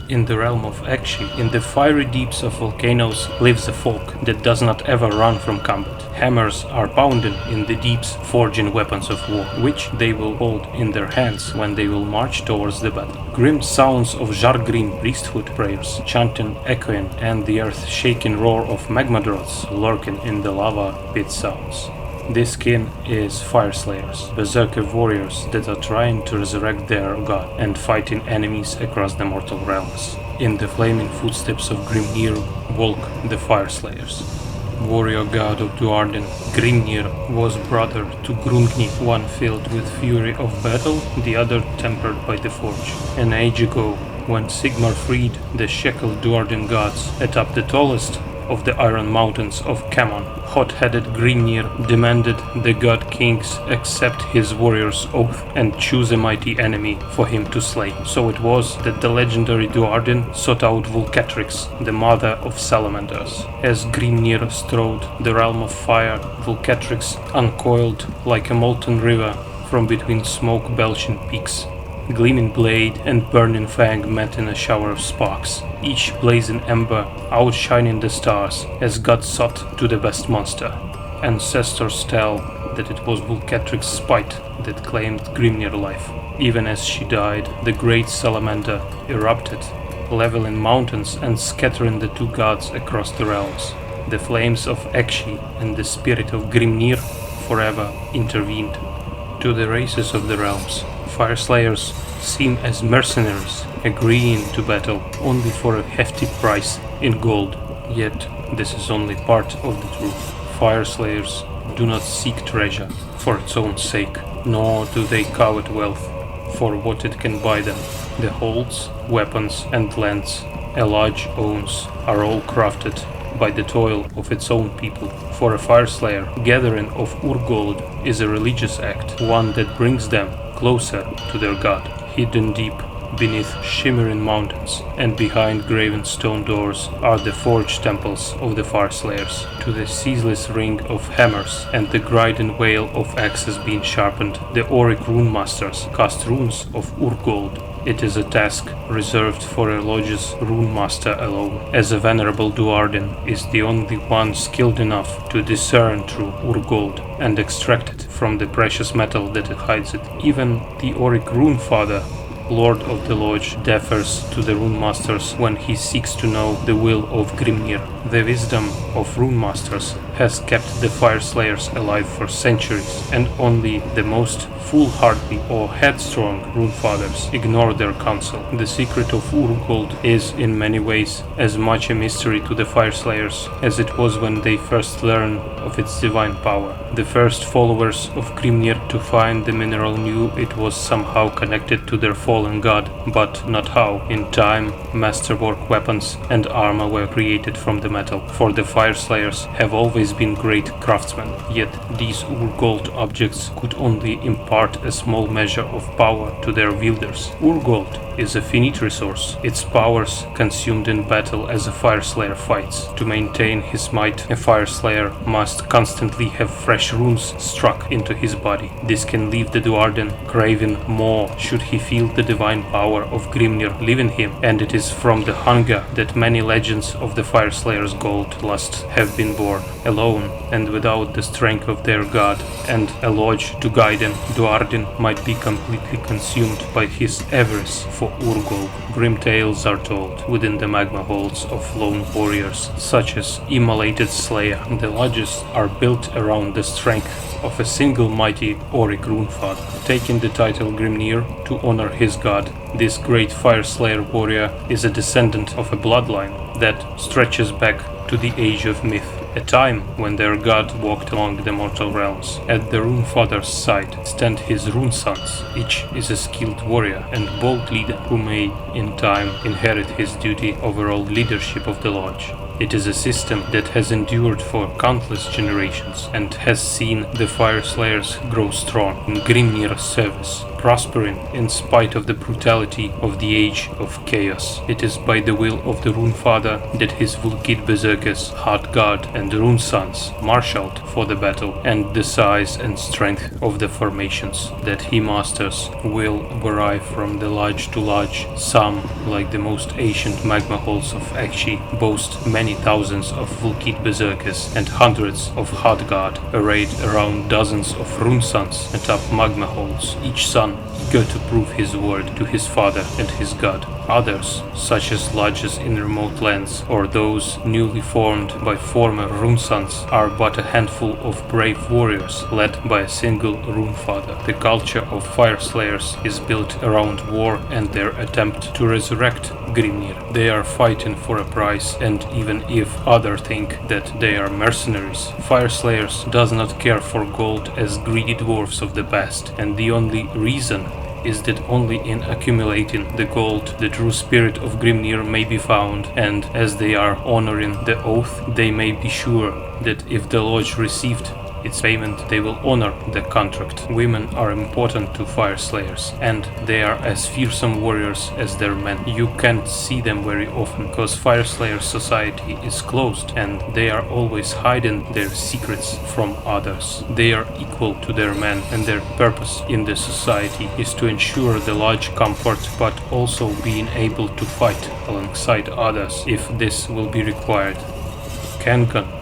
In the realm of action, in the fiery deeps of volcanoes lives a folk that does not ever run from combat. Hammers are pounded in the deeps, forging weapons of war, which they will hold in their hands when they will march towards the battle. Grim sounds of Jargrim priesthood prayers, chanting, echoing, and the earth-shaking roar of magma drops lurking in the lava pit sounds. This kin is Fyreslayers, berserker warriors that are trying to resurrect their god and fighting enemies across the mortal realms. In the flaming footsteps of Grimnir walk the Fyreslayers. Warrior god of Duardin, Grimnir was brother to Grungni, one filled with fury of battle, the other tempered by the forge. An age ago, when Sigmar freed the shackled Duardin gods atop the tallest of the iron mountains of Camon, hot-headed Grimnir demanded the god kings accept his warrior's oath and choose a mighty enemy for him to slay. So it was that the legendary Duardin sought out Vulcatrix, the mother of salamanders. As Grimnir strode the realm of fire, Vulcatrix uncoiled like a molten river from between smoke-belching peaks. Gleaming blade and burning fang met in a shower of sparks, each blazing ember outshining the stars as God sought to the best monster. Ancestors tell that it was Vulcatrix's spite that claimed Grimnir life. Even as she died, the great salamander erupted, leveling mountains and scattering the two gods across the realms. The flames of Ekshi and the spirit of Grimnir forever intervened. To the races of the realms, Fyreslayers seem as mercenaries, agreeing to battle only for a hefty price in gold. Yet this is only part of the truth. Fyreslayers do not seek treasure for its own sake, nor do they covet wealth for what it can buy them. The holds, weapons and lands a lodge owns are all crafted by the toil of its own people. For a Fyreslayer, gathering of Urgold is a religious act, one that brings them closer to their god. Hidden deep beneath shimmering mountains and behind graven stone doors are the forged temples of the Fyreslayers. To the ceaseless ring of hammers and the grinding wail of axes being sharpened, the Auric rune masters cast runes of Urgold. It is a task reserved for a lodge's rune master alone, as a venerable Duardin is the only one skilled enough to discern true Urgold and extract it from the precious metal that it hides it. Even the Auric rune father, Lord of the Lodge, defers to the rune masters when he seeks to know the will of Grimnir. The wisdom of rune masters has kept the Fyreslayers alive for centuries, and only the most foolhardy or headstrong runefathers ignore their counsel. The secret of Urgold is in many ways as much a mystery to the Fyreslayers as it was when they first learned of its divine power. The first followers of Grimnir to find the mineral knew it was somehow connected to their fallen god, but not how. In time, masterwork weapons and armor were created from the metal, for the Fyreslayers have always been great craftsmen, yet these Urgold objects could only impart a small measure of power to their wielders. Urgold is a finite resource, its powers consumed in battle as a Fyreslayer fights. To maintain his might, a Fyreslayer must constantly have fresh runes struck into his body. This can leave the Duardin craving more should he feel the divine power of Grimnir live in him, and it is from the hunger that many legends of the Fyreslayer's gold lust have been born. Alone and without the strength of their god and a lodge to guide them, Duardin might be completely consumed by his avarice for Urgold. Grim tales are told within the magma halls of lone warriors, such as Immolated Slayer. The lodges are built around the strength of a single mighty Auric runefather, taking the title Grimnir to honor his god. This great Fyreslayer warrior is a descendant of a bloodline that stretches back to the age of myth, a time when their god walked along the mortal realms. At the runefather's side stand his rune sons. Each is a skilled warrior and bold leader who may, in time, inherit his duty overall leadership of the lodge. It is a system that has endured for countless generations and has seen the Fyreslayers grow strong in Grimnir's service. prospering in spite of the brutality of the Age of Chaos. It is by the will of the Rune Father that his Vulkid Berserkers, Hard Guard and Rune Sons marshaled for the battle, and the size and strength of the formations that he masters will vary from the large to large. Some, like the most ancient magma halls of Akshi, boast many thousands of Vulkid Berserkers and hundreds of Hard Guard, arrayed around dozens of Rune Sons atop magma halls, each son eager to prove his word to his father and his god. Others, such as lodges in remote lands or those newly formed by former Rune Sons, are but a handful of brave warriors led by a single Rune Father. The culture of Fyreslayers is built around war and their attempt to resurrect Grimnir. They are fighting for a price, and even if others think that they are mercenaries, Fyreslayers does not care for gold as greedy dwarfs of the past, and the only reason is that only in accumulating the gold the true spirit of Grimnir may be found, and as they are honoring the oath, they may be sure that if the lodge received its payment, they will honor the contract. Women are important to Fyreslayers, and they are as fearsome warriors as their men. You can't see them very often, because Fyreslayer society is closed, and they are always hiding their secrets from others. They are equal to their men, and their purpose in the society is to ensure the large comfort, but also being able to fight alongside others if this will be required. Kangan.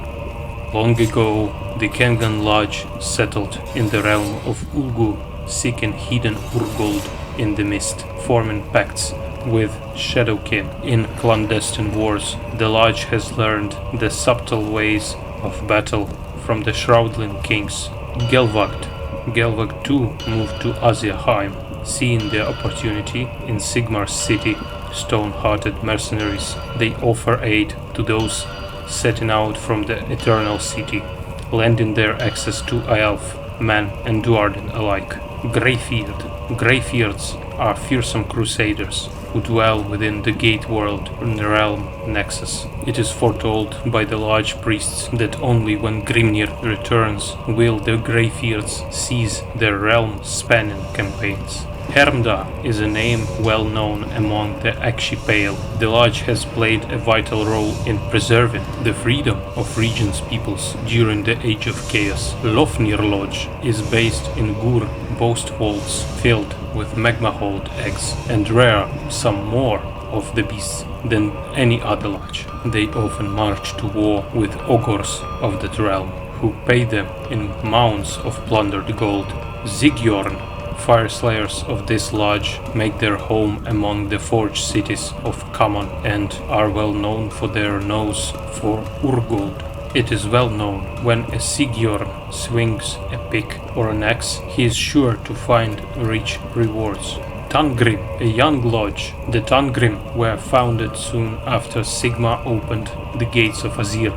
Long ago, the Kangan Lodge settled in the realm of Ulgu, seeking hidden Urgold in the mist, forming pacts with Shadowkin in clandestine wars. The Lodge has learned the subtle ways of battle from the Shroudling kings. Gelvagt too moved to Asiaheim, seeing the opportunity in Sigmar's city. Stone-hearted mercenaries, they offer aid to those setting out from the Eternal City, lending their access to Aelf, man and Duarden alike. Greyfeards are fearsome crusaders who dwell within the Gate World in the realm Nexus. It is foretold by the large priests that only when Grimnir returns will the Greyfeards cease their realm-spanning campaigns. Hermda is a name well known among the Akshi Pale. The Lodge has played a vital role in preserving the freedom of region's peoples during the Age of Chaos. Lofnir Lodge is based in Gur boast vaults filled with magma-hold eggs, and rare some more of the beasts than any other lodge. They often march to war with ogres of that realm, who pay them in mounds of plundered gold. Zigyorn. Fyreslayers of this lodge make their home among the forged cities of Kaman and are well known for their nose for Urgold. It is well known when a Sigyorn swings a pick or an axe, he is sure to find rich rewards. Tangrim, a young lodge. The Tangrim were founded soon after Sigma opened the gates of Azir,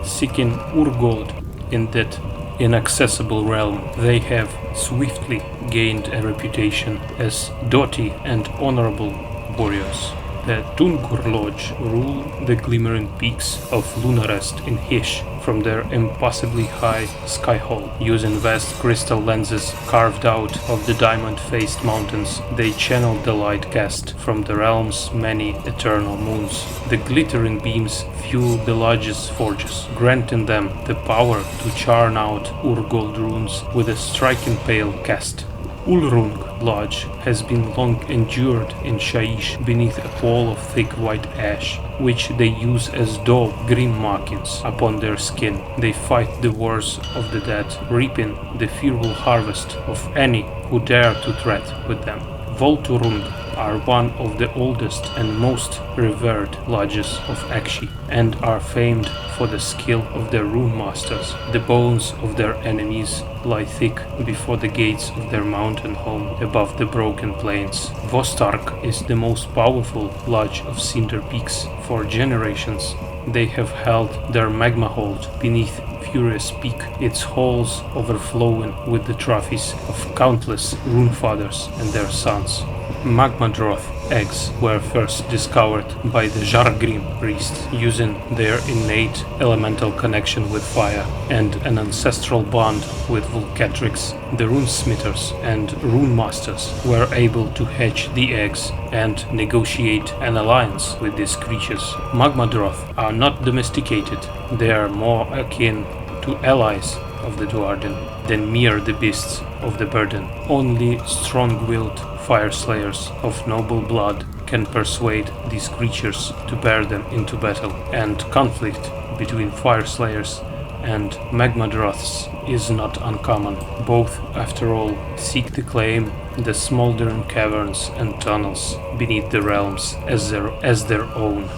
seeking Urgold in that inaccessible realm. They have swiftly gained a reputation as doughty and honorable warriors. The Tungur Lodge rule the glimmering peaks of Lunarest in Hish from their impossibly high sky hall. Using vast crystal lenses carved out of the diamond-faced mountains, they channel the light cast from the realm's many eternal moons. The glittering beams fuel the Lodge's forges, granting them the power to churn out Urgold runes with a striking pale cast. Ulrung Lodge has been long endured in Shaish beneath a pall of thick white ash, which they use as dull green markings upon their skin. They fight the wars of the dead, reaping the fearful harvest of any who dare to tread with them. Volturung are one of the oldest and most revered lodges of Akshi, and are famed for the skill of their rune masters. The bones of their enemies lie thick before the gates of their mountain home above the broken plains. Vostark is the most powerful lodge of Cinder Peaks. For generations, they have held their magma hold beneath Furious Peak, its halls overflowing with the trophies of countless rune fathers and their sons. Magmadroth eggs were first discovered by the Jargrim priests using their innate elemental connection with fire and an ancestral bond with Volcatrix. The runesmithers and rune masters were able to hatch the eggs and negotiate an alliance with these creatures. Magmadroth are not domesticated, they are more akin to allies of the Duardin than mere the beasts of the burden. Only strong-willed Fyreslayers of noble blood can persuade these creatures to bear them into battle, and conflict between Fyreslayers and Magmadroths is not uncommon. Both, after all, seek to claim the smoldering caverns and tunnels beneath the realms as their own.